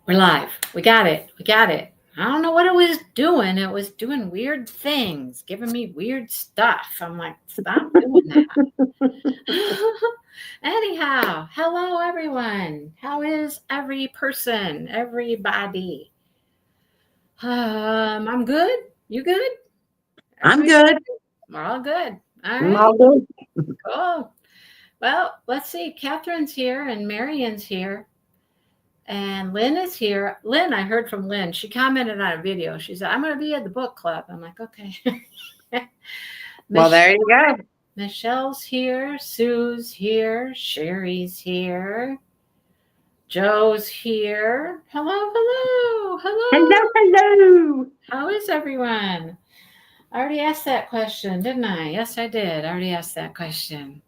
We're live. We got it. We got it. I don't know what it was doing. It was doing weird things, giving me weird stuff. I'm like, stop doing that. Anyhow, hello everyone. How is every person, everybody? I'm good. You good? I'm Everybody good. good? We're all good. All I'm right. all good. Cool. Well, let's see. Catherine's here and Marion's here. And Lynn is here. Lynn, I heard from Lynn. She commented on a video. She said, I'm going to be at the book club. I'm like, okay. Well, there you go. Michelle's here. Sue's here. Sherry's here. Joe's here. Hello, hello, hello. Hello, hello. How is everyone? I already asked that question, didn't I? Yes, I did. I already asked that question.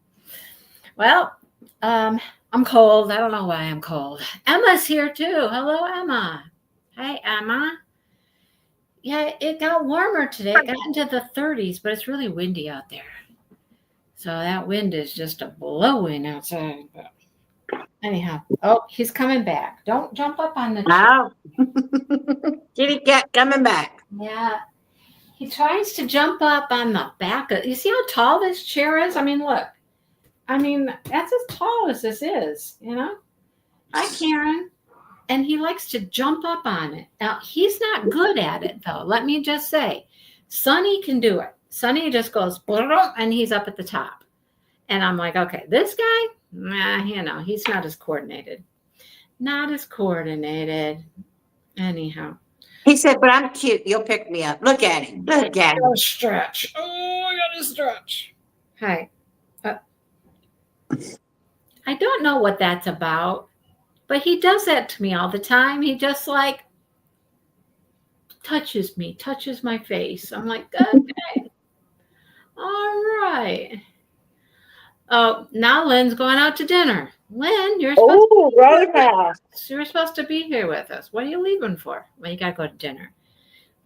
Well, I'm cold. I don't know why I'm cold. Emma's here too. Hello, Emma. Hi, Emma. Yeah, it got warmer today. It got into the 30s, but it's really windy out there. So that wind is just a blowing outside. But anyhow, oh, he's coming back. Don't jump up on the chair. Oh. Kitty cat coming back. Yeah, he tries to jump up on the back of. You see how tall this chair is? I mean, look. I mean, that's as tall as this is. You know. Hi, Karen. And he likes to jump up on it. Now, he's not good at it, though. Let me just say, Sonny can do it. Sonny just goes, and he's up at the top. And I'm like, okay, this guy, he's not as coordinated. Not as coordinated. Anyhow. He said, but I'm cute. You'll pick me up. Look at him. Look at him. Gotta stretch. Oh, I gotta stretch. Hi. I don't know what that's about. But he does that to me all the time. He just like touches me, touches my face. I'm like, okay, all right. Oh, now Lynn's going out to dinner. Lynn, you're supposed to be here with us. You're supposed to be here with us. What are you leaving for? Well, you got to go to dinner.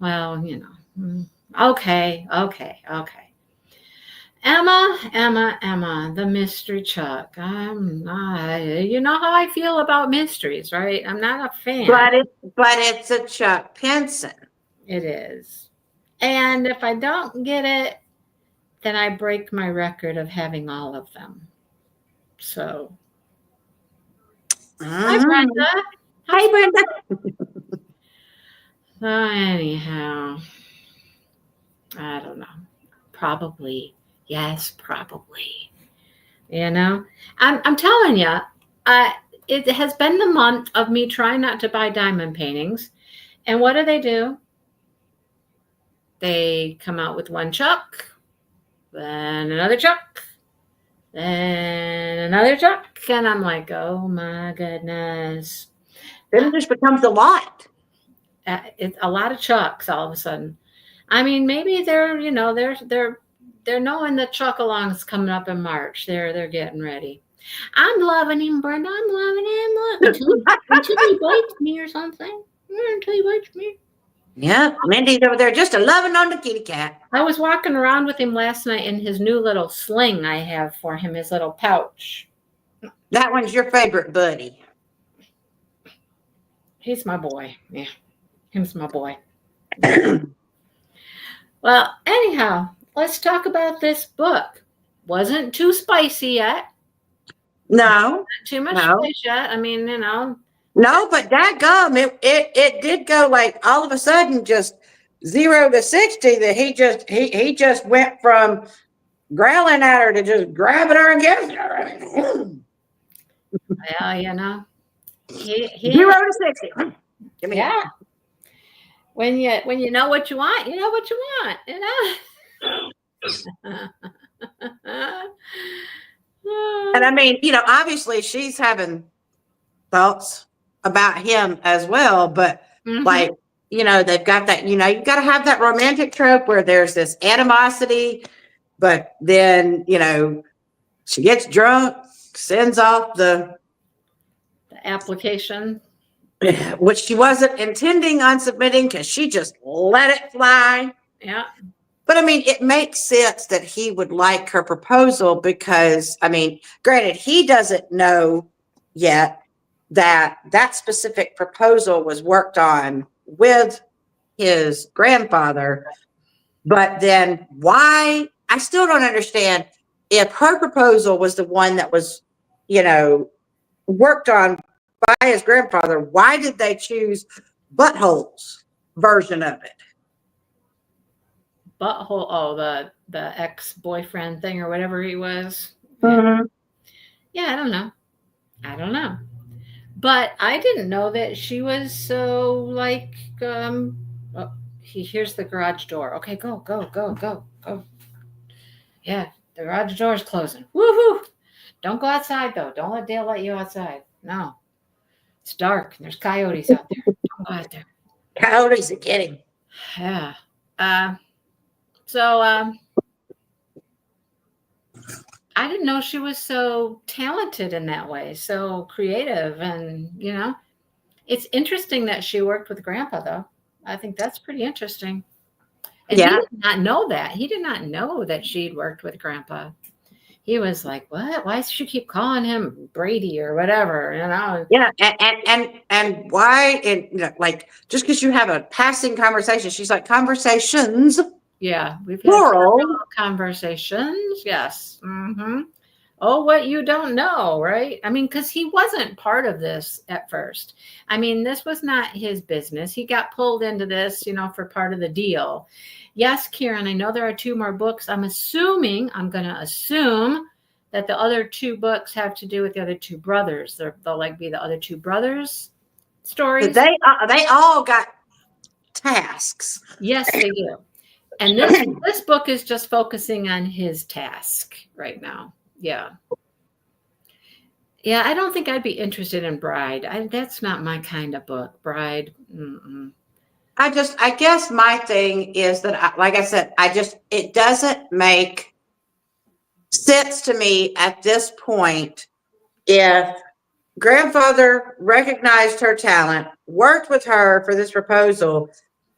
Well, okay. Emma, the mystery Chuck. I'm not. You know how I feel about mysteries, right? I'm not a fan. But it's a Chuck Pinson. It is. And if I don't get it, then I break my record of having all of them. So. Hi, Brenda. Hi, Brenda. So anyhow, I don't know. Probably. Yes, probably. I'm telling you, it has been the month of me trying not to buy diamond paintings. And what do? They come out with one Chuck, then another Chuck, then another Chuck. And I'm like, oh my goodness. Then it just becomes a lot. It's a lot of Chucks all of a sudden. I mean, maybe they're knowing that Chuck-along is coming up in March. They're getting ready. I'm loving him, Brenda. I'm loving him. Look, until he bites me or something. Until he bites me. Yeah, Mindy's over there just loving on the kitty cat. I was walking around with him last night in his new little sling I have for him, his little pouch. That one's your favorite buddy. He's my boy. Yeah, him's my boy. Well, anyhow, let's talk about this book. Wasn't too spicy yet. No. Not too much spice yet. I mean, No, but dadgum, it did go like all of a sudden just 0 to 60 that he just went from growling at her to just grabbing her and getting her. Well, he 0 to 60. Give me yeah. When you know what you want, you know what you want, And I mean, obviously she's having thoughts about him as well, but like, they've got that, you've got to have that romantic trope where there's this animosity, but then, she gets drunk, sends off the application, which she wasn't intending on submitting because she just let it fly. Yeah. But I mean, it makes sense that he would like her proposal because, I mean, granted, he doesn't know yet that specific proposal was worked on with his grandfather. But then why? I still don't understand if her proposal was the one that was, worked on by his grandfather. Why did they choose Butthole's version of it? Butthole. Oh, the ex-boyfriend thing or whatever he was. Mm-hmm. Yeah, I don't know. But I didn't know that she was so like oh, here's the garage door. Okay, go. Yeah, the garage door is closing. Woohoo! Don't go outside though. Don't let Dale let you outside. No. It's dark and there's coyotes out there. Don't go out there. Coyotes are getting. Yeah. So I didn't know she was so talented in that way, so creative, and it's interesting that she worked with Grandpa, though. I think that's pretty interesting. And he did not know that. He did not know that she'd worked with Grandpa. He was like, "What? Why does she keep calling him Brady or whatever?" Yeah, and why? And like, just because you have a passing conversation, she's like, conversations. Yeah, we've had plural conversations. Yes. Mm-hmm. Oh, what you don't know, right? I mean, because he wasn't part of this at first. I mean, this was not his business. He got pulled into this, for part of the deal. Yes, Karen, I know there are 2 more books. I'm going to assume that the other 2 books have to do with the other 2 brothers. They'll like be the other 2 brothers' stories. They all got tasks. Yes, they do. And this book is just focusing on his task right now. Yeah. Yeah, I don't think I'd be interested in Bride. That's not my kind of book. Bride. Mm-mm. I guess my thing is that, like I said, it doesn't make sense to me at this point if grandfather recognized her talent, worked with her for this proposal,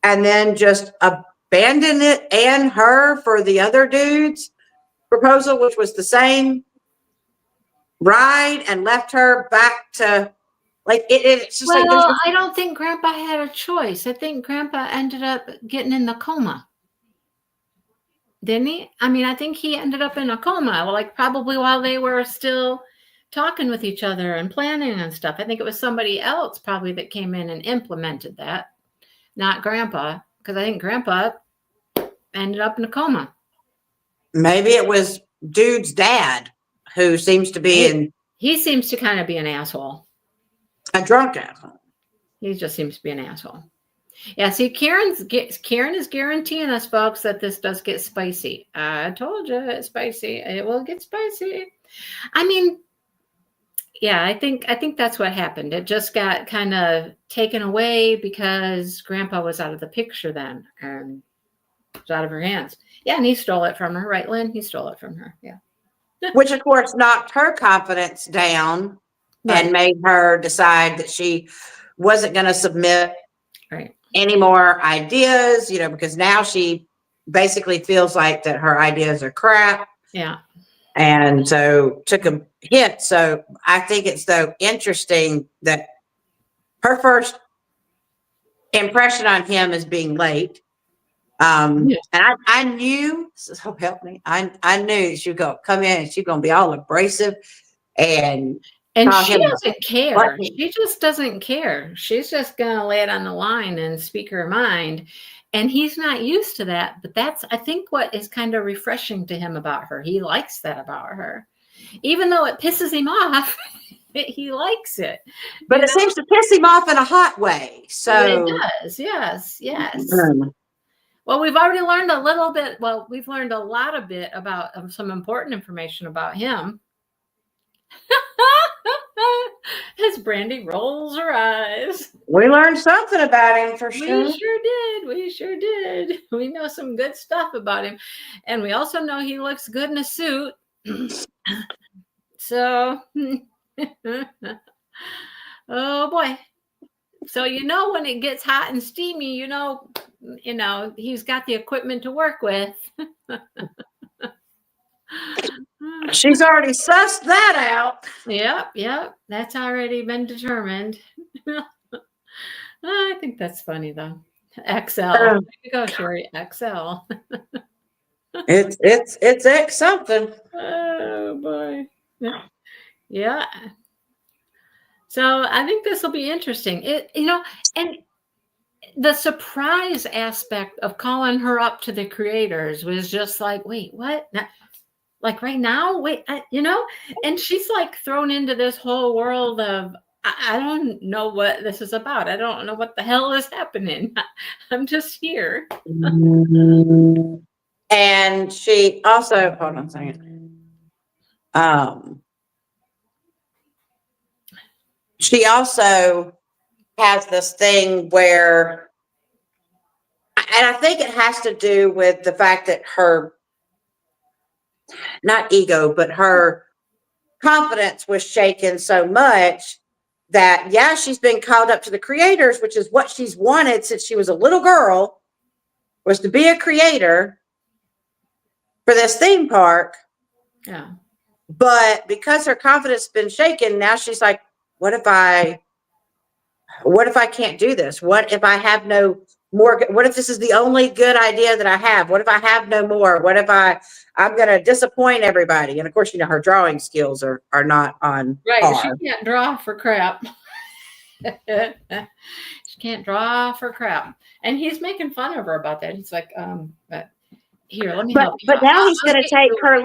and then just abandon it and her for the other dude's proposal, which was the same ride, and left her back to like it's just like Well, I don't think Grandpa had a choice. I think Grandpa ended up getting in the coma. Didn't he? I mean, I think he ended up in a coma, like probably while they were still talking with each other and planning and stuff. I think it was somebody else probably that came in and implemented that, not Grandpa, because I think Grandpa ended up in a coma. Maybe it was dude's dad who seems to be he seems to kind of be an asshole. A drunk asshole. He just seems to be an asshole. Yeah, see, Karen is guaranteeing us, folks, that this does get spicy. I told you it's spicy. It will get spicy. I mean, yeah, I think that's what happened. It just got kind of taken away because Grandpa was out of the picture then, and it was out of her hands. Yeah, and he stole it from her, right, Lynn? He stole it from her. Yeah. Which, of course, knocked her confidence down, right, and made her decide that she wasn't going to submit any more ideas, because now she basically feels like that her ideas are crap. Yeah. And so took a hit. So I think it's so interesting that her first impression on him is being late. And I knew, so help me, I knew she was going to come in and she's going to be all abrasive and she doesn't care. She just doesn't care. She's just going to lay it on the line and speak her mind. And he's not used to that. But that's, I think, what is kind of refreshing to him about her. He likes that about her. Even though it pisses him off, he likes it. But it seems to piss him off in a hot way. So it does. Yes. Well, we've already learned a little bit. Well, we've learned a lot of bit about some important information about him. As Brandy rolls her eyes. We learned something about him for sure. We sure did. We know some good stuff about him. And we also know he looks good in a suit. So, oh boy. So, when it gets hot and steamy, he's got the equipment to work with. She's already sussed that out. Yep. That's already been determined. I think that's funny though. XL. There you go, Sherry. XL. It's X something. Oh boy. Yeah. So I think this will be interesting. And the surprise aspect of calling her up to the creators was just like, wait, what? Like right now? Wait, and she's like thrown into this whole world of, I don't know what this is about. I don't know what the hell is happening. I'm just here. And she also, hold on a second. She also has this thing where, and I think it has to do with the fact that her, not ego, but her confidence was shaken so much that, yeah, she's been called up to the creators, which is what she's wanted since she was a little girl, was to be a creator for this theme park. Yeah. But because her confidence has been shaken, now she's like, what if I can't do this? What if I have no more? What if this is the only good idea that I have? What if I have no more? What if I'm going to disappoint everybody? And of course, her drawing skills are not on right. par. She can't draw for crap. She can't draw for crap. And he's making fun of her about that. He's like, but here, let me help you. But now he's going to take her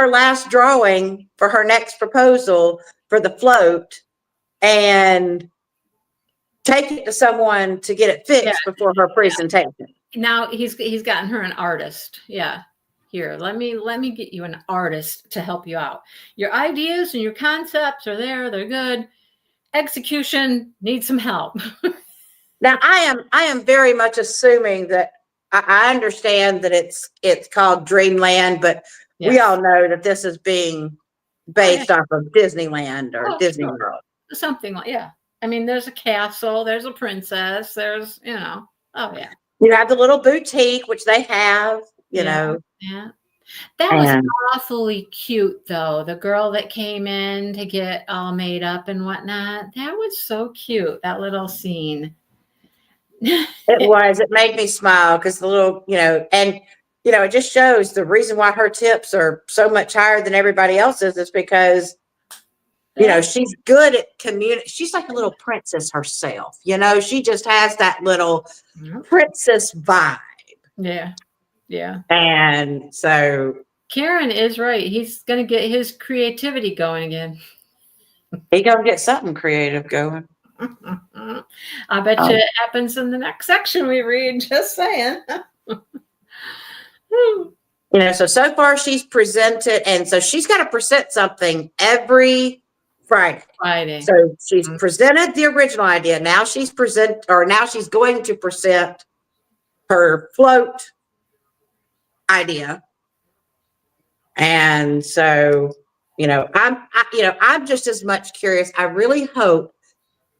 last drawing for her next proposal for the float and take it to someone to get it fixed before her presentation. Now he's gotten her an artist. Yeah. Here, let me get you an artist to help you out. Your ideas and your concepts are there, they're good. Execution needs some help. Now I am very much assuming that I understand that it's called Dreamland, but we all know that this is being based off of Disneyland or Disney World. Something like, I mean, there's a castle, there's a princess, there's, oh yeah. You have the little boutique, which they have, Yeah. That was awfully cute, though. The girl that came in to get all made up and whatnot. That was so cute, that little scene. It was. It made me smile because the little, and, it just shows the reason why her tips are so much higher than everybody else's is because, she's good at community. She's like a little princess herself. She just has that little princess vibe. Yeah. And so Karen is right. He's going to get his creativity going again. He going to get something creative going. I bet you it happens in the next section we read. Just saying. So far she's presented, and so she's got to present something every Friday. So she's presented the original idea. Now she's going to present her float idea. And so, I'm just as much curious. I really hope,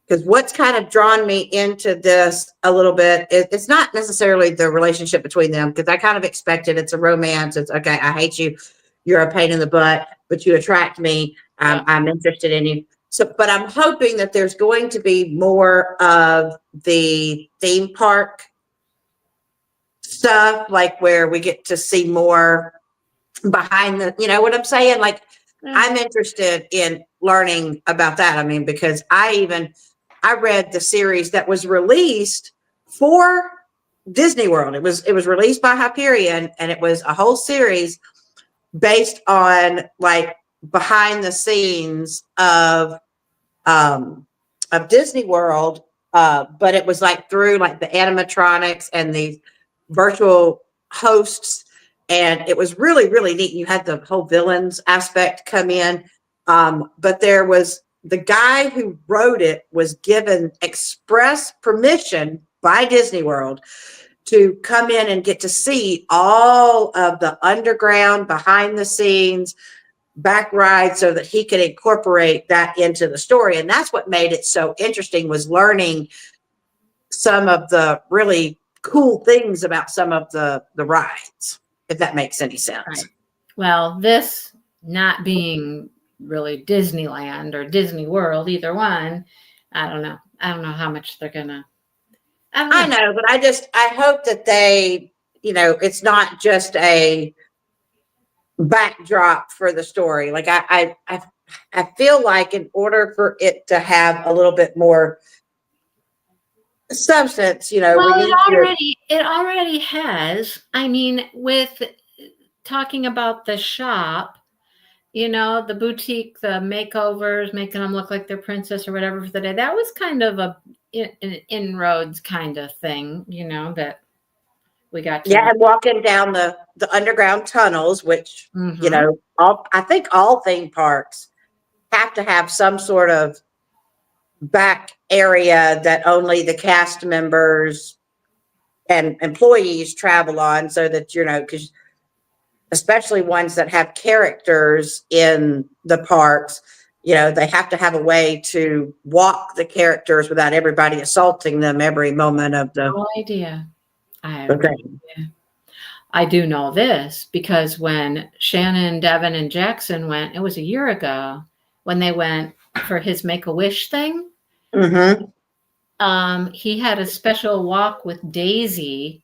because what's kind of drawn me into this a little bit, it's not necessarily the relationship between them, because I kind of expected it's a romance. It's okay. I hate you. You're a pain in the butt, but you attract me. I'm interested in you. So, but I'm hoping that there's going to be more of the theme park stuff, like where we get to see more behind the, what I'm saying? Like, I'm interested in learning about that. I mean, because I read the series that was released for Disney World. It was released by Hyperion, and it was a whole series based on like behind the scenes of Disney World. But it was like through like the animatronics and the virtual hosts. And it was really, really neat. You had the whole villains aspect come in. But there was the guy who wrote it was given express permission by Disney World to come in and get to see all of the underground, behind the scenes, back rides, so that he could incorporate that into the story. And that's what made it so interesting, was learning some of the really cool things about some of the rides, if that makes any sense. Right. Well, this not being really Disneyland or Disney World, either one, I don't know. I don't know how much they're gonna. I don't I know. know, but I hope that they, it's not just a backdrop for the story. Like I feel like in order for it to have a little bit more substance, we Well, need to. it already has. I mean, with talking about the shop, the boutique, the makeovers, making them look like they're princess or whatever for the day. That was kind of an inroads kind of thing, that we got to. Yeah, and walking down the underground tunnels, which Mm-hmm. I think all theme parks have to have some sort of back area that only the cast members and employees travel on, so that because especially ones that have characters in the parks, they have to have a way to walk the characters without everybody assaulting them every moment of No idea. I have the no thing. idea. I do know this because when Shannon, Devin, and Jackson went, it was a year ago when they went for his Make a Wish thing. Mm-hmm. He had a special walk with Daisy,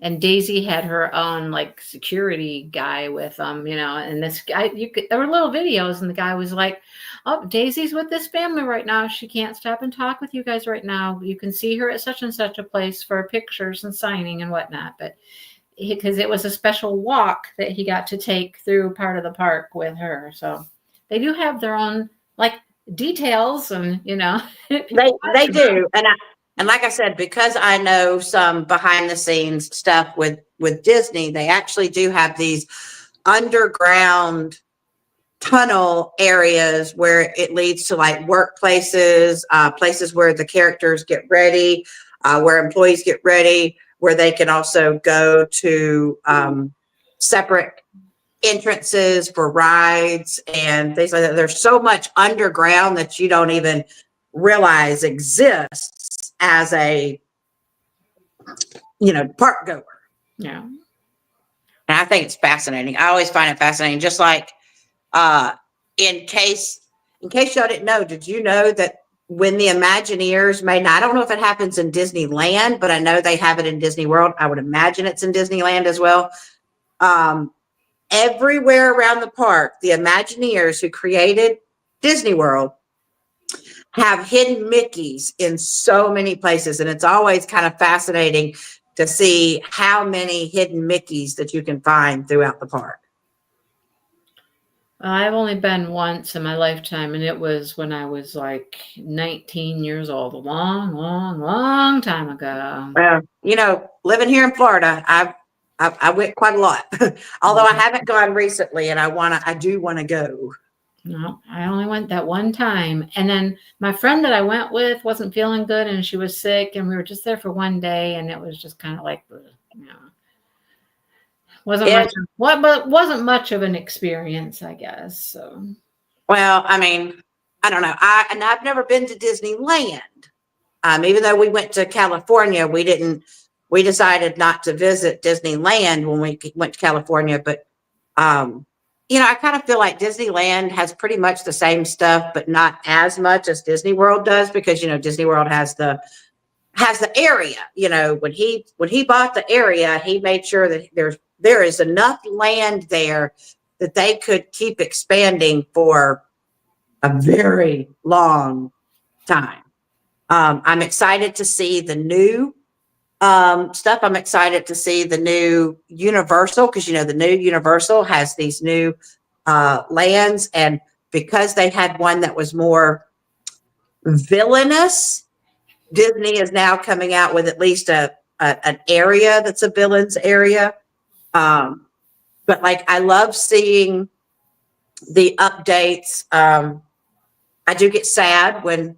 and Daisy had her own like security guy with them, and this guy, there were little videos, and the guy was like, "Oh, Daisy's with this family right now. She can't stop and talk with you guys right now. You can see her at such and such a place for pictures and signing and whatnot." But because it was a special walk that he got to take through part of the park with her, so they do have their own like details, and They people watch they them. do, and like I said, because I know some behind the scenes stuff with Disney, they actually do have these underground tunnel areas where it leads to like workplaces, places where the characters get ready, where employees get ready, where they can also go to separate entrances for rides and things like that. There's so much underground that you don't even realize exists as a park goer. Yeah. And I think it's fascinating. I always find it fascinating. Just like uh, in case y'all didn't know, did you know that when the Imagineers made, now I don't know if it happens in Disneyland, but I know they have it in Disney World. I would imagine it's in Disneyland as well. Um, Everywhere around the park, the Imagineers who created Disney World have hidden Mickeys in so many places. And it's always kind of fascinating to see how many hidden Mickeys that you can find throughout the park. I've only been once in my lifetime, and it was when I was like 19 years old, a long, long, long time ago. Well, living here in Florida, I went quite a lot, although I haven't gone recently, and I do want to go. No, I only went that one time. And then my friend that I went with wasn't feeling good, and she was sick, and we were just there for one day, and it was just kind of like, wasn't much It of, what, but wasn't much of an experience, I guess. So, Well, I mean, I don't know. I've never been to Disneyland. Even though we went to California, we decided not to visit Disneyland when we went to California. But, I kind of feel like Disneyland has pretty much the same stuff, but not as much as Disney World does, because, Disney World has the area. When he bought the area, he made sure that there is enough land there that they could keep expanding for a very long time. I'm excited to see the new stuff. I'm excited to see the new Universal, because the new Universal has these new lands, and because they had one that was more villainous, Disney is now coming out with at least an area that's a villain's area. But like, I love seeing the updates. I do get sad when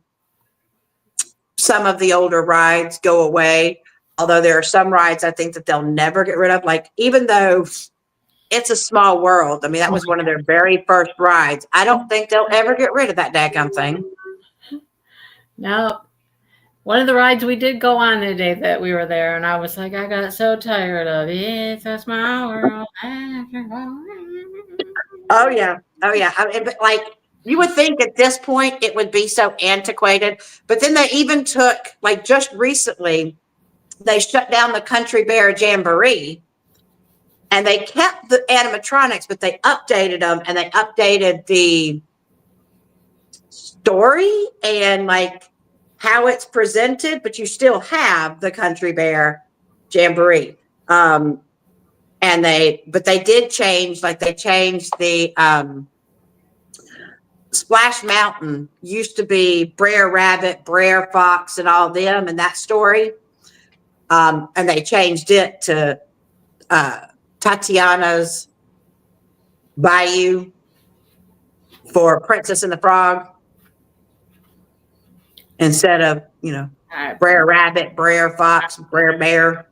some of the older rides go away, although there are some rides I think that they'll never get rid of. Like, even though It's a Small World, I mean, that oh was one of their very first rides. I don't think they'll ever get rid of that daggum thing. no. One of the rides we did go on the day that we were there, and I was like, I got so tired of it. It's a small world. Oh yeah. Oh yeah. I mean, but like you would think at this point it would be so antiquated, but then they even took like just recently they shut down the Country Bear Jamboree and they kept the animatronics, but they updated them and they updated the story and like how it's presented, but you still have the Country Bear Jamboree. And they did change, like they changed the Splash Mountain used to be Brer Rabbit, Brer Fox, and all them in that story. And they changed it to Tatiana's Bayou for Princess and the Frog instead of, Brer Rabbit, Brer Fox, Brer Bear.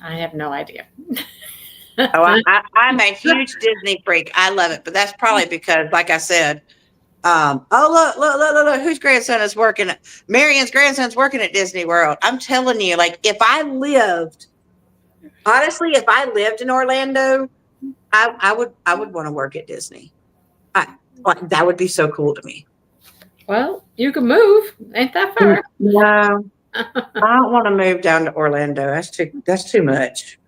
I have no idea. I'm a huge Disney freak. I love it, but that's probably because, like I said, look, whose grandson is working at Marion's grandson's working at Disney World. I'm telling you, like, if I lived in Orlando, I would want to work at Disney. That would be so cool to me. Well, you can move. Ain't that far? No, I don't want to move down to Orlando. That's too much.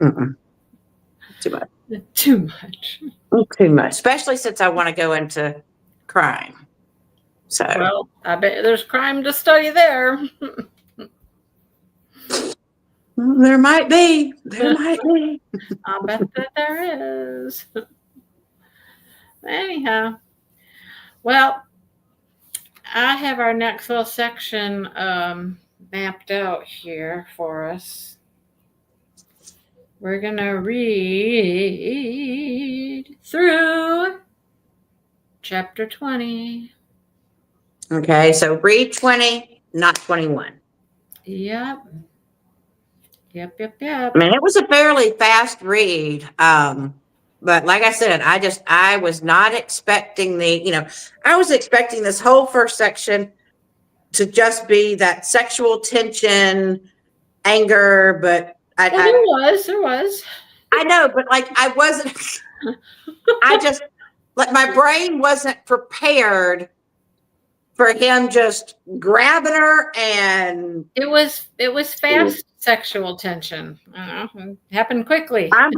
Too much. Too much. Too much. Especially since I want to go into crime. So well, I bet there's crime to study there. There might be. There might be. I'll bet that there is. Anyhow, well, I have our next little section mapped out here for us. We're going to read through chapter 20. Okay, so read 20, not 21. Yep. I mean, it was a fairly fast read. But like I said, I was not expecting I was expecting this whole first section to just be that sexual tension, anger, but there was. I know, but like I wasn't, my brain wasn't prepared for him just grabbing her and it was fast sexual tension. It happened quickly. I'm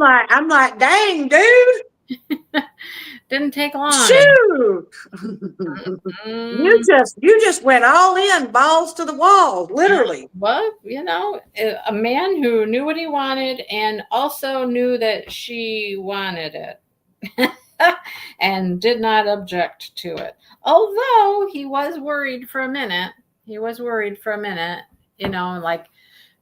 like, dang, dude. Didn't take long. Shoot. You just went all in, balls to the wall, literally. Well, a man who knew what he wanted and also knew that she wanted it and did not object to it. Although he was worried for a minute. Like,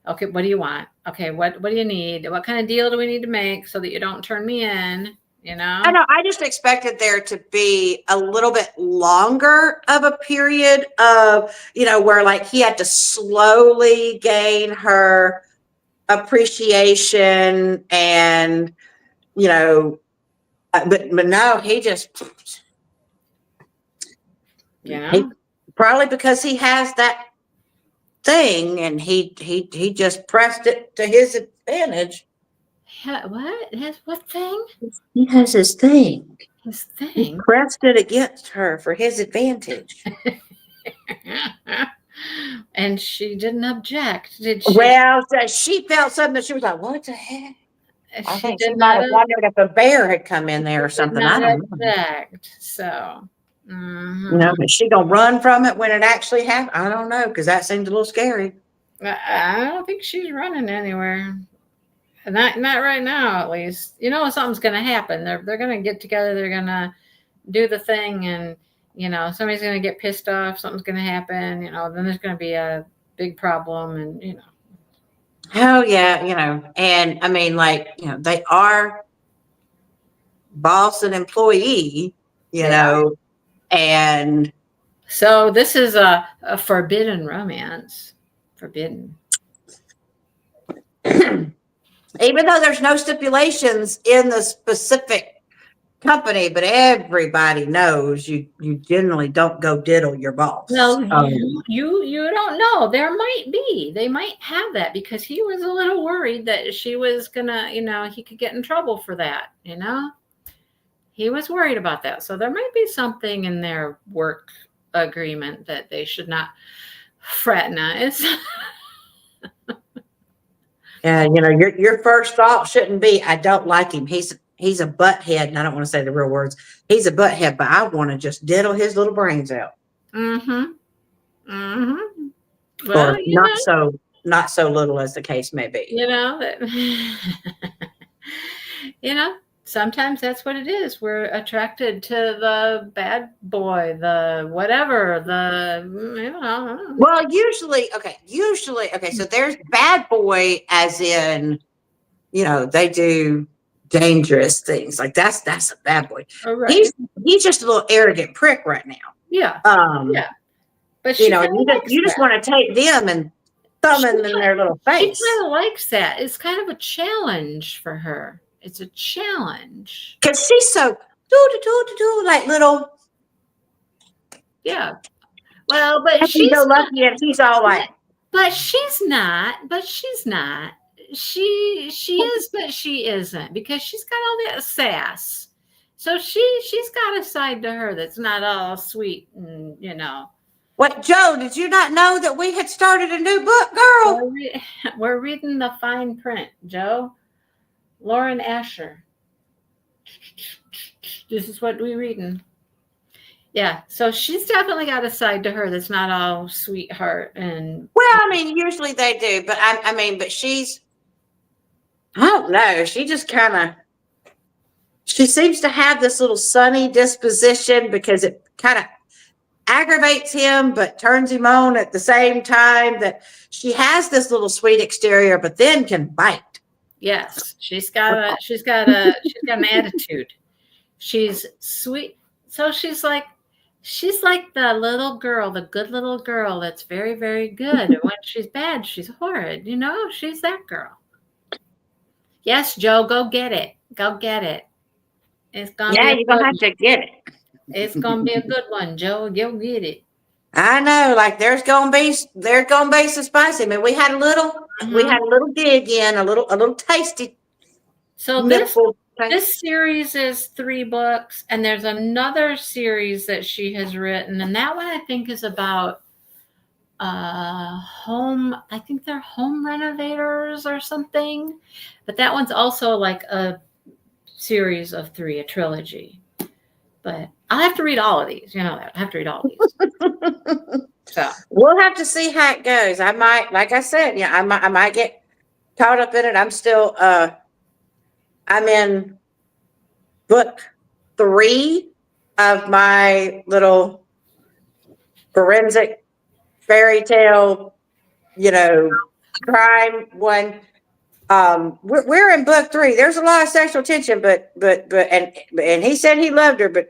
okay, what do you want? Okay, what do you need? What kind of deal do we need to make so that you don't turn me in? I know. I just expected there to be a little bit longer of a period of, where like he had to slowly gain her appreciation and, but no, he just, probably because he has that thing and he just pressed it to his advantage. What? What thing? He has his thing. His thing. He pressed it against her for his advantage. And she didn't object, did she? Well, she felt something that she was like, what the heck? I think she might have wondered if a bear had come in there or something. I don't know. So, but she gonna run from it when it actually happened? I don't know, because that seemed a little scary. I don't think she's running anywhere. Not right now, at least. Something's going to happen. They're going to get together. They're going to do the thing, and somebody's going to get pissed off. Something's going to happen. Then there's going to be a big problem, and Oh yeah, and I mean, like they are boss and employee, and so this is a forbidden romance. Forbidden. Even though there's no stipulations in the specific company, but everybody knows you generally don't go diddle your boss. Well, you don't know. There might be. They might have that because he was a little worried that she was gonna, he could get in trouble for that. He was worried about that. So there might be something in their work agreement that they should not fraternize. Yeah, you know, your first thought shouldn't be, I don't like him. He's a butthead, and I don't want to say the real words. He's a butthead, but I want to just diddle his little brains out. Mm-hmm. Mm-hmm. Or Well, you know, not so little as the case may be. you know that you know, sometimes that's what it is. We're attracted to the bad boy, the whatever, the you know. Well, usually, okay. So there's bad boy, as in, you know, they do dangerous things. Like that's a bad boy. Oh, right. He's just a little arrogant prick right now. Yeah. Yeah. But You she know, kind and of likes you just that. want to take them and thumb them in their little She face. kind of likes that. It's kind of a challenge for her. It's a challenge. Because she's so do like little Yeah. Well, but happy go she's not. lucky, and he's all like, But she's not. But she's not. She is, but she isn't, because she's got all that sass. So she's got a side to her that's not all sweet and you know. what, Joe, did you not know that we had started a new book, girl? We're reading the fine print, Joe. Lauren Asher. This is what we're reading. Yeah, so she's definitely got a side to her that's not all sweetheart and. Well, I mean, usually they do, but I mean, but she's, I don't know, she just kind of, she seems to have this little sunny disposition because it kind of aggravates him, but turns him on at the same time. That she has this little sweet exterior, but then can bite. Yes, she's got an attitude. She's sweet. So she's like the little girl, the good little girl that's very, very good. And when she's bad, she's horrid. You know, she's that girl. Yes, Joe, go get it. Go get it. It's gonna be You're gonna have to get it. It's gonna be a good one, Joe. Go get it. I know, like there's gonna be some spicy. I mean, we had a little dig in, a little tasty. So this series is 3 books, and there's another series that she has written, and that one I think is about home. I think they're home renovators or something, but that one's also like a series of 3, a trilogy. But I'll have to read all of these. You know that I have to read all of these. So we'll have to see how it goes. I might, like I said, I might get caught up in it. I'm still, I'm in book 3 of my little forensic fairy tale, you know, crime one. We're in book 3. There's a lot of sexual tension, but and he said he loved her, but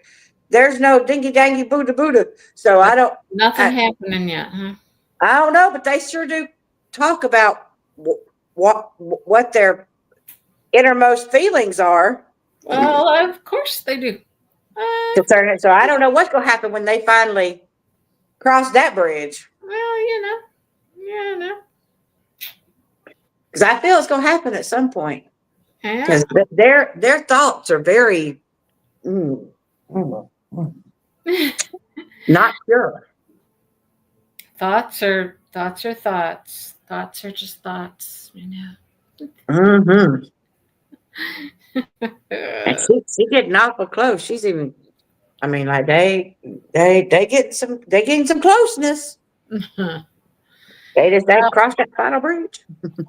there's no dingy dangy Buddha. So I don't. Nothing happening yet, huh? I don't know, but they sure do talk about what their innermost feelings are. Well, of course they do. Concerning it. So I don't know what's going to happen when they finally cross that bridge. Well, you know. Because I feel it's going to happen at some point. Yeah. Because their thoughts are very not pure. Thoughts are thoughts. Thoughts are just thoughts, you know. Mm-hmm. And she getting awful close. She's even, I mean, like they getting some closeness. They crossed that final bridge.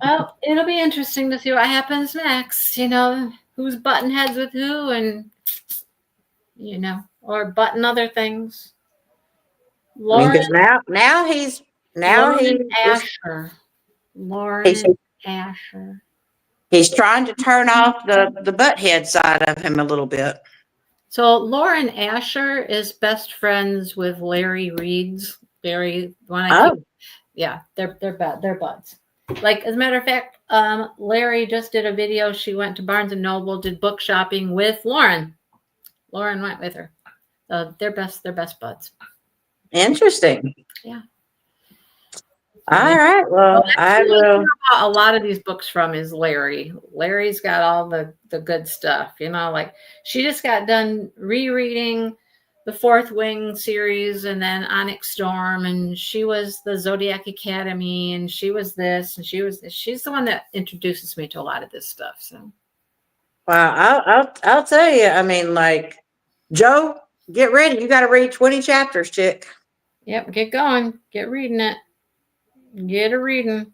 Well, it'll be interesting to see what happens next. You know, who's butting heads with who, and you know, or button other things. Lauren, because now he's Asher. Lauren Asher. He's trying to turn off the butthead side of him a little bit. So Lauren Asher is best friends with Larry Reed's. Yeah, they're buds. Like, as a matter of fact, Larry just did a video. She went to Barnes and Noble, did book shopping with Lauren. Lauren went with her. They're best buds. Interesting. Yeah. All Yeah. right. Well, Well, that's I who I will. draw a lot of these books from is Larry. Larry's got all the good stuff, like she just got done rereading the Fourth Wing series and then Onyx Storm, and she was the Zodiac Academy, and she was this, and she's the one that introduces me to a lot of this stuff. So Well, I'll tell you. I mean, like, Joe, get ready. You got to read 20 chapters, chick. yep, get going, get reading it, get a reading.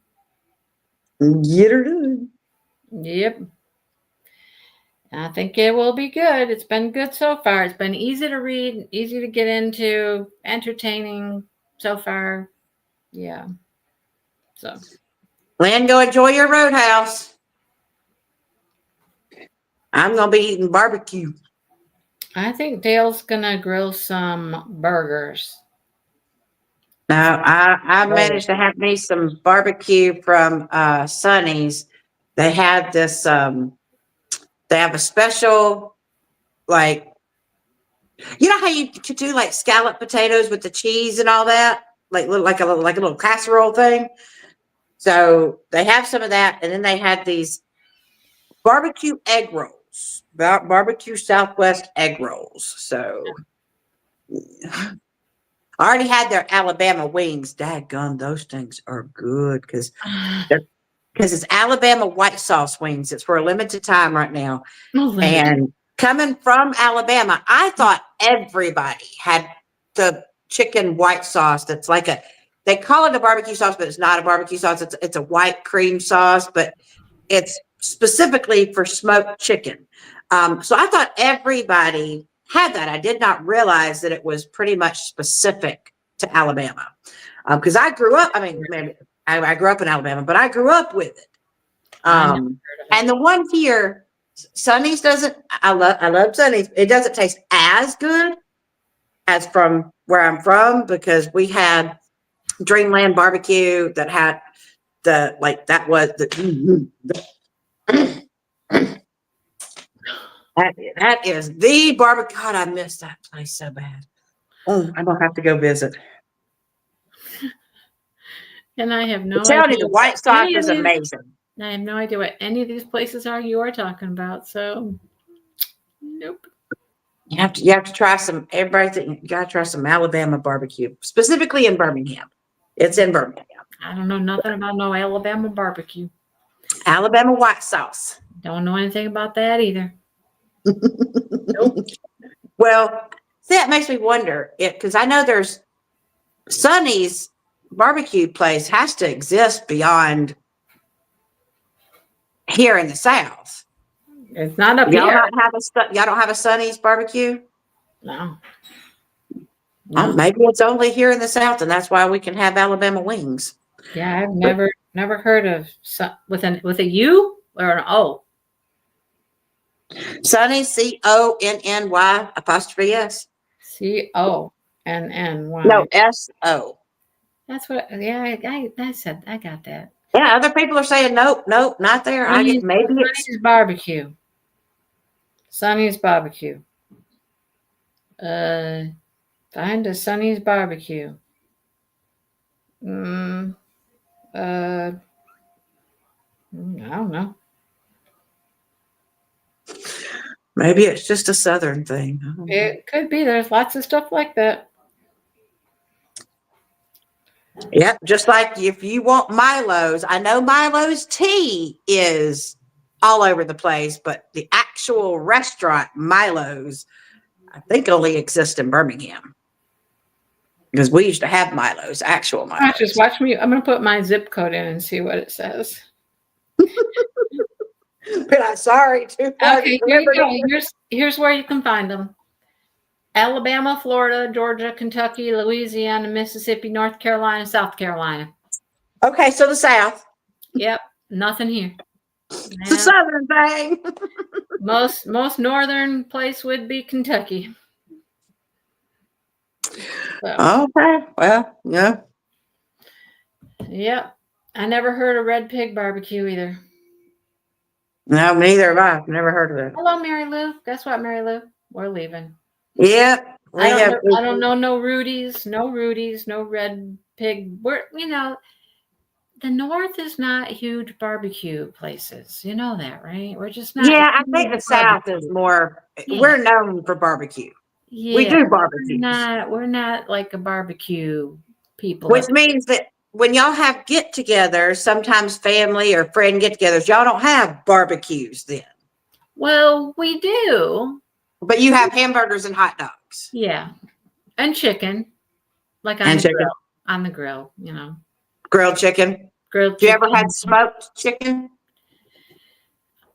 Get her done. Yep. I think it will be good. It's been good so far. It's been easy to read, easy to get into, entertaining so far. Yeah. So Lynn, go enjoy your roadhouse. I'm gonna be eating barbecue. I think Dale's gonna grill some burgers. Now, I managed to have me some barbecue from Sonny's. They had this. They have a special, like, you know how you could do like scallop potatoes with the cheese and all that, like a little casserole thing. So they have some of that, and then they had these barbecue egg rolls, barbecue Southwest egg rolls. So I already had their Alabama wings. Daggone, those things are good because it's Alabama white sauce wings. It's for a limited time right now. And coming from Alabama, I thought everybody had the chicken white sauce. That's like they call it a barbecue sauce, but it's not a barbecue sauce. It's a white cream sauce, but it's specifically for smoked chicken. So I thought everybody had that. I did not realize that it was pretty much specific to Alabama. Because I grew up, I mean, maybe I grew up in Alabama, but I grew up with it. And the one here, Sonny's doesn't, I love Sonny's. It doesn't taste as good as from where I'm from because we had Dreamland barbecue that had that was that is the barbecue. God, I miss that place so bad. Oh, I'm gonna have to go visit. And I have no I'm telling you, idea the white sauce is amazing. I have no idea what any of these places are you are talking about. So nope. You have to try some. You gotta try some Alabama barbecue, specifically in Birmingham. It's in Birmingham. I don't know nothing about no Alabama barbecue. Alabama white sauce. Don't know anything about that either. Nope. Well, see, that makes me wonder because I know there's Sonny's barbecue place has to exist beyond here in the South. It's not up Y'all here. Y'all don't have a Sonny's barbecue? No. Oh, maybe it's only here in the South, and that's why we can have Alabama wings. Yeah, I've never heard of with a U or an O. Sonny, CONNY''S. CONNY. No, SO. That's what. Yeah, I said I got that. Yeah, other people are saying nope, not there. I get maybe it's Sonny's barbecue. Sonny's barbecue. Find a Sonny's barbecue. I don't know. maybe it's just a Southern thing. It could be. There's lots of stuff like that. Yep, just like if you want Milo's, I know Milo's tea is all over the place, but the actual restaurant Milo's, I think only exists in Birmingham because we used to have Milo's, actual Milo's. Just watch me. I'm going to put my zip code in and see what it says. But I'm sorry, too. Okay, here you go. Here's where you can find them. Alabama, Florida, Georgia, Kentucky, Louisiana, Mississippi, North Carolina, South Carolina. Okay, so the South. Yep, nothing here. It's a Southern thing. most northern place would be Kentucky. So. Okay, well, yeah. Yep, I never heard of Red Pig barbecue either. No, neither have I. Never heard of it. Hello, Mary Lou. Guess what, Mary Lou? We're leaving. Yep. I don't know no Rudy's, no Red Pig. the North is not huge barbecue places. You know that, right? We're just not Yeah, I think huge the South is barbecue. more, Yeah. we're known for barbecue. We Yeah. do barbecues, We're not like a barbecue people which up. means that when y'all have get-togethers, sometimes family or friend get-togethers, y'all don't have barbecues then. Well, we do. But you have hamburgers and hot dogs Yeah. And chicken, like on and the chicken, grill. On the grill, you know. grilled chicken. Grilled Do you ever had chicken. smoked chicken?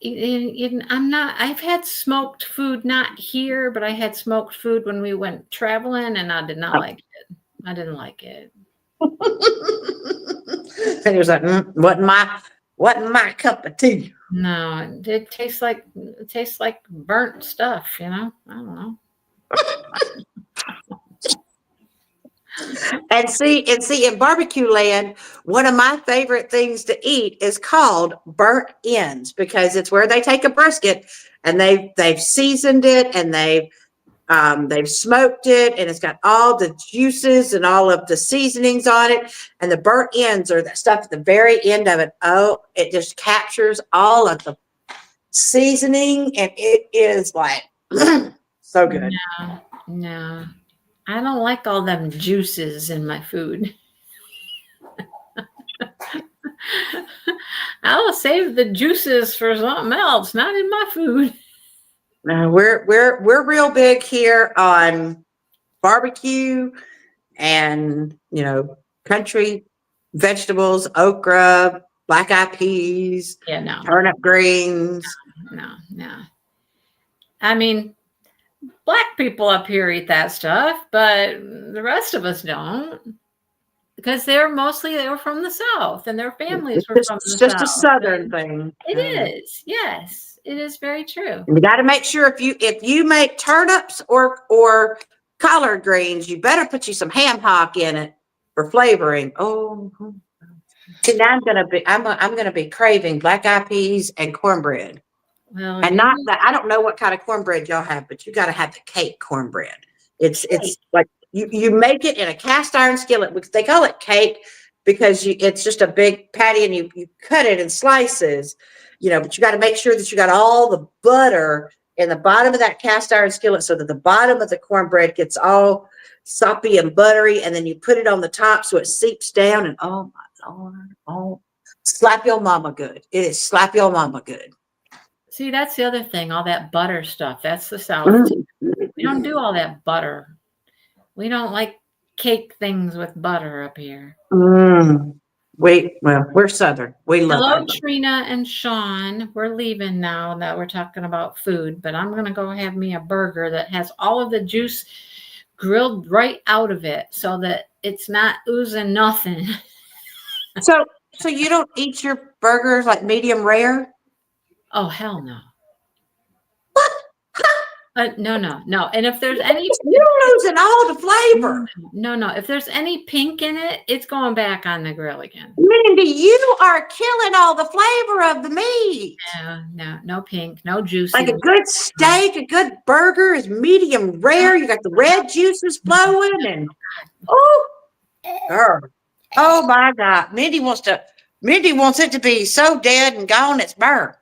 I'm not, I've had smoked food, not here, but I had smoked food when we went traveling and I did not like it. I didn't like it. And he was like, wasn't my cup of tea. No, it tastes like burnt stuff, you know? I don't know. And see, in barbecue land, one of my favorite things to eat is called burnt ends because it's where they take a brisket and they've seasoned it and they've smoked it and it's got all the juices and all of the seasonings on it. And the burnt ends are that stuff at the very end of it. Oh, it just captures all of the seasoning and it is like so good. No, no. I don't like all them juices in my food. I'll save the juices for something else, not in my food. We're real big here on barbecue and country vegetables, okra, black eyed peas, Yeah, no, turnip greens. no. I mean, black people up here eat that stuff, but the rest of us don't. Because they were from the South and their families were from It's the just a South. Southern thing. It is. Yes, it is very true. You got to make sure if you make turnips or collard greens, you better put you some ham hock in it for flavoring. Oh, see, now I'm gonna be craving black eyed peas and cornbread. Well, And not that I don't know what kind of cornbread y'all have, but you got to have the cake cornbread. It's like you make it in a cast iron skillet, which they call it cake because it's just a big patty and you cut it in slices, but you got to make sure that you got all the butter in the bottom of that cast iron skillet so that the bottom of the cornbread gets all soppy and buttery, and then you put it on the top so it seeps down. And oh my Lord, oh, slap your mama good. It is slap your mama good. see, that's the other thing, all that butter stuff. That's the South. Too. We don't do all that butter. We don't like cake things with butter up here. We're Southern. We love Hello, it. Trina and Sean. We're leaving now that we're talking about food, but I'm going to go have me a burger that has all of the juice grilled right out of it so that it's not oozing nothing. So you don't eat your burgers like medium rare? Oh, hell no. What? No. And if there's any, You're losing all the flavor. no. If there's any pink in it, it's going back on the grill again. Mindy, you are killing all the flavor of the meat. No pink, no juice. Like a good steak, a good burger is medium rare. You got the red juices flowing, and girl, oh my God, Mindy wants it to be so dead and gone it's burnt.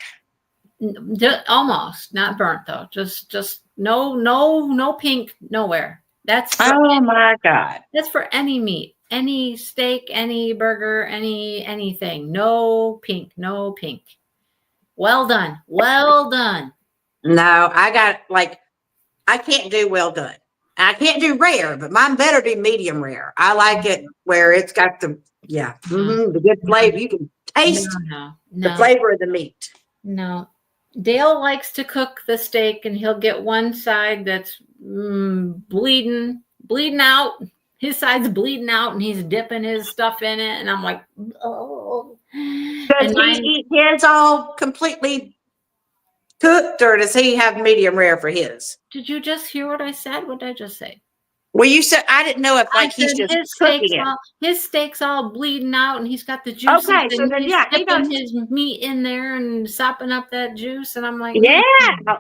Almost not burnt though. Just no pink nowhere. That's my God. That's for any meat, any steak, any burger, anything. No pink. Well done. No, I can't do well done. I can't do rare, but mine better be medium rare. I like it where it's got the good flavor. You can taste the flavor of the meat. No. Dale likes to cook the steak and he'll get one side that's bleeding out. His side's bleeding out and he's dipping his stuff in it. And I'm like, oh. Does he eat his all completely cooked or does he have medium rare for his? Did you just hear what I said? What did I just say? Well, you said, I didn't know if he's just cooking it. His steak's all bleeding out and he's got the juice. Okay, so then, he's dipping his meat in there and sopping up that juice. And I'm like, yeah.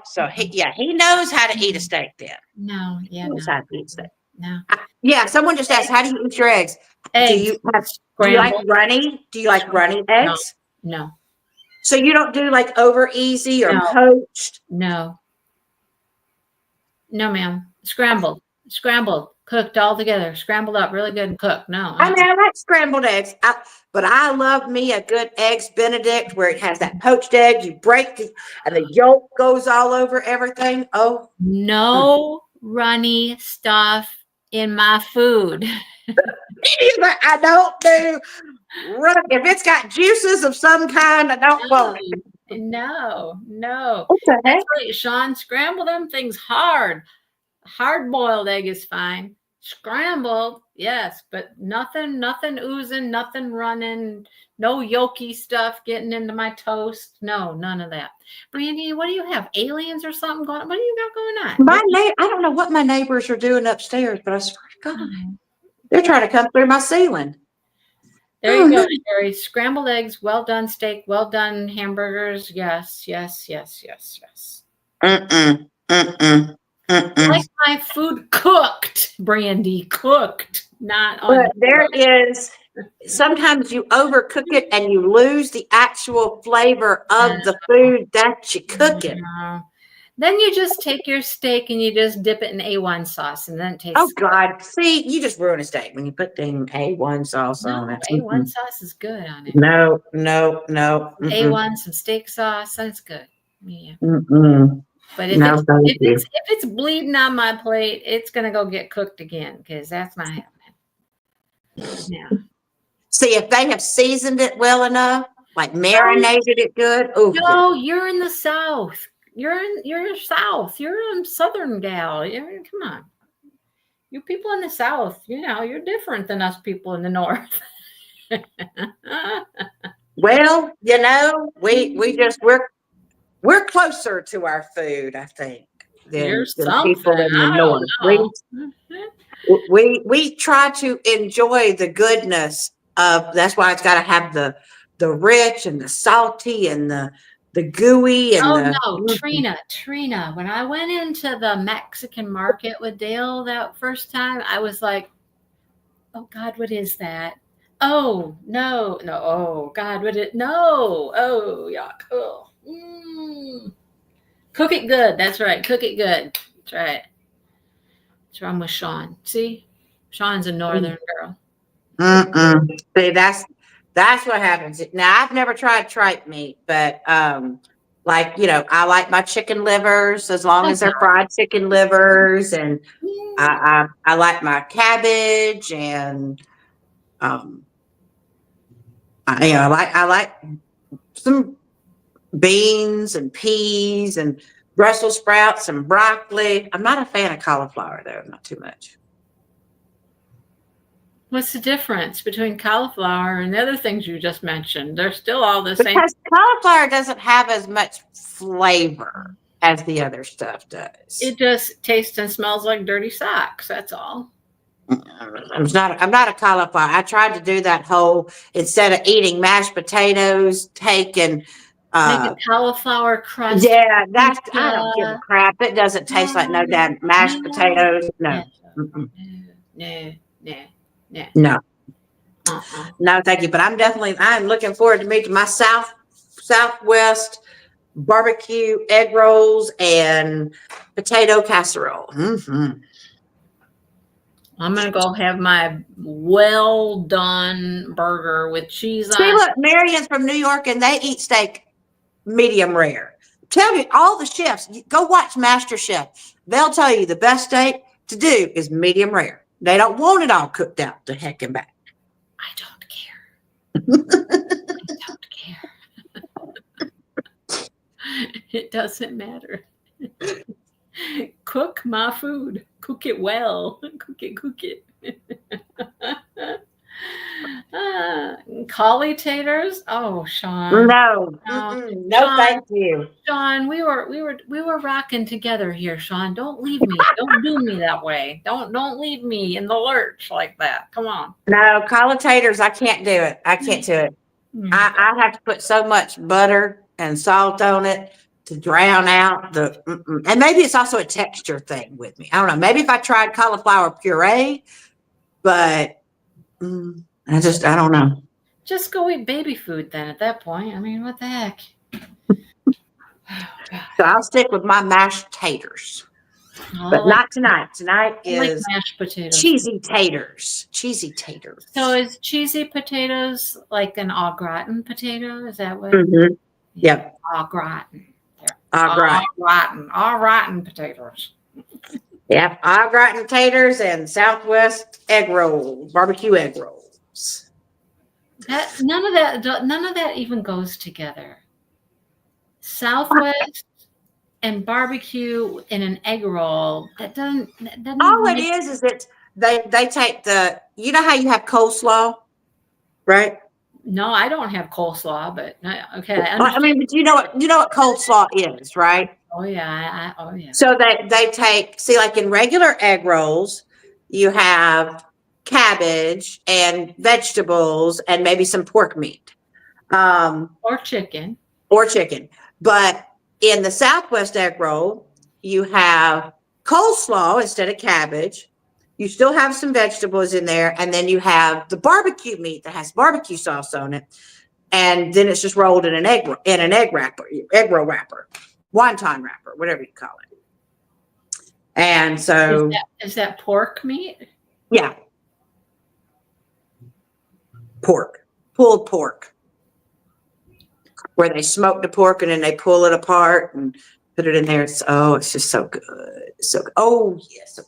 So he knows how to eat a steak then. No, He knows how to eat steak. No. Yeah, someone just asked, how do you eat your eggs? Eggs Do you like scrambled. runny? Do you like runny eggs? No. So you don't do like over easy or No. poached? No. No, ma'am. Scrambled, cooked all together, scrambled up really good and cooked. No. I mean, I like scrambled eggs, but I love me a good eggs Benedict where it has that poached egg. You break and the yolk goes all over everything. Oh, No runny stuff in my food. I don't do run. If it's got juices of some kind, I don't want it. No. What the heck? That's right, Sean. Scramble them things hard. Hard-boiled egg is fine. Scrambled, yes, but nothing oozing, nothing running, no yolky stuff getting into my toast. No, none of that. Brandy, what do you have? Aliens or something going on? What do you got going on? I don't know what my neighbors are doing upstairs, but I swear to God, Oh, they're trying to come through my ceiling. there you go, Sherry. Scrambled eggs, well done steak, well done hamburgers. Yes. Mm-mm, mm-mm, mm-mm. Like my food cooked, Brandy, cooked, not on. But there is, sometimes you overcook it and you lose the actual flavor of the food that you cook it. Then you just take your steak and you just dip it in A1 sauce, and then it tastes. Oh God! See, you just ruin a steak when you put the A1 sauce on it. A1 sauce is good on it. No. A1, some steak sauce, that's good. Yeah. But if it's bleeding on my plate, it's gonna go get cooked again because that's not happening. Yeah. See, if they have seasoned it well enough, like marinated it good. Oh no, you're in the South. You're South. You're a Southern gal. Come on. You people in the South, you're different than us people in the North. Well, we're closer to our food, I think, than people in the North. We try to enjoy the goodness of. That's why it's got to have the rich and the salty and the gooey and Trina. When I went into the Mexican market with Dale that first time, I was like, "Oh God, what is that? Oh no! Oh God, no! Oh yuck! Oh, cook it good. That's right. Cook it good. That's right. That's wrong with Sean. See, Sean's a northern girl. See, that's what happens. Now, I've never tried tripe meat, but I like my chicken livers as long as they're fried chicken livers, and I like my cabbage, and I like some beans and peas and Brussels sprouts and broccoli. I'm not a fan of cauliflower though, not too much. What's the difference between cauliflower and the other things you just mentioned? They're still all the same. Because cauliflower doesn't have as much flavor as the other stuff does. It just tastes and smells like dirty socks. That's all. I'm not a cauliflower. I tried to do that whole, instead of eating mashed potatoes, make a cauliflower crust. Yeah, I don't give a crap. It doesn't taste like no damn mashed potatoes. No. No. No, thank you. But I'm looking forward to making my Southwest barbecue egg rolls and potato casserole. I'm going to go have my well done burger with cheese on it. See, look, Marion's from New York and they eat steak medium rare. Tell you, all the chefs, go watch MasterChef. They'll tell you the best steak to do is medium rare. They don't want it all cooked out to heck and back. I don't care. I don't care. It doesn't matter. Cook my food. Cook it well. Cook it. Collie taters? Oh, Sean. No, Sean, thank you. Sean, we were rocking together here, Sean. Don't leave me. Don't do me that way. Don't leave me in the lurch like that. Come on. No, collie taters, I can't do it. I can't do it. I have to put so much butter and salt on it. to drown out the, and maybe it's also a texture thing with me. I don't know. Maybe if I tried cauliflower puree, but I don't know. Just go eat baby food then at that point. I mean, what the heck? So I'll stick with my mashed taters, but not tonight. Tonight I like is mashed potatoes. cheesy taters. Cheesy taters. So is cheesy potatoes like an au gratin potato? Is that what? Yep. Au gratin. Au gratin. Au gratin potatoes. Yep. Au gratin taters and Southwest egg rolls, barbecue egg rolls. None of that even goes together. Southwest and barbecue in an egg roll. That doesn't All it is that they take the, you know how you have coleslaw, right? No, I don't have coleslaw, but okay. I mean, but you know what coleslaw is, right? Oh yeah, oh yeah. So they take, see, like in regular egg rolls, you have cabbage and vegetables and maybe some pork meat, or chicken. But in the Southwest egg roll, you have coleslaw instead of cabbage. You still have some vegetables in there, and then you have the barbecue meat that has barbecue sauce on it, and then it's just rolled in an egg roll wrapper, wonton wrapper, whatever you call it. And so, is that pork meat? Yeah, pulled pork, where they smoke the pork and then they pull it apart and put it in there. It's just so good. So good. Oh yes.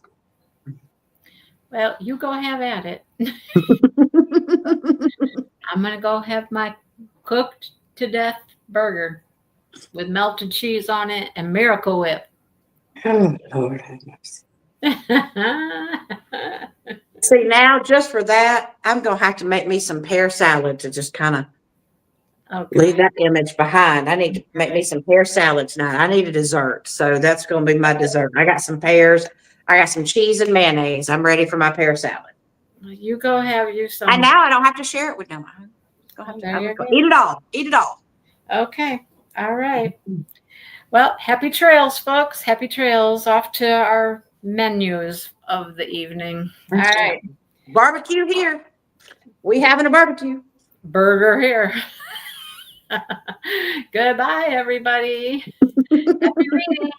Well, you go have at it. I'm going to go have my cooked to death burger with melted cheese on it and Miracle Whip. Oh, Lord have mercy. See, now just for that, I'm going to have to make me some pear salad to just kind of leave that image behind. I need to make me some pear salad tonight. I need a dessert. So that's going to be my dessert. I got some pears. I got some cheese and mayonnaise. I'm ready for my pear salad. You go have you some. And now I don't have to share it with no one. Eat it all. Eat it all. Okay. All right. Well, happy trails, folks. Happy trails off to our menus of the evening. All right. Barbecue here. We having a barbecue. Burger here. Goodbye, everybody. Happy reading.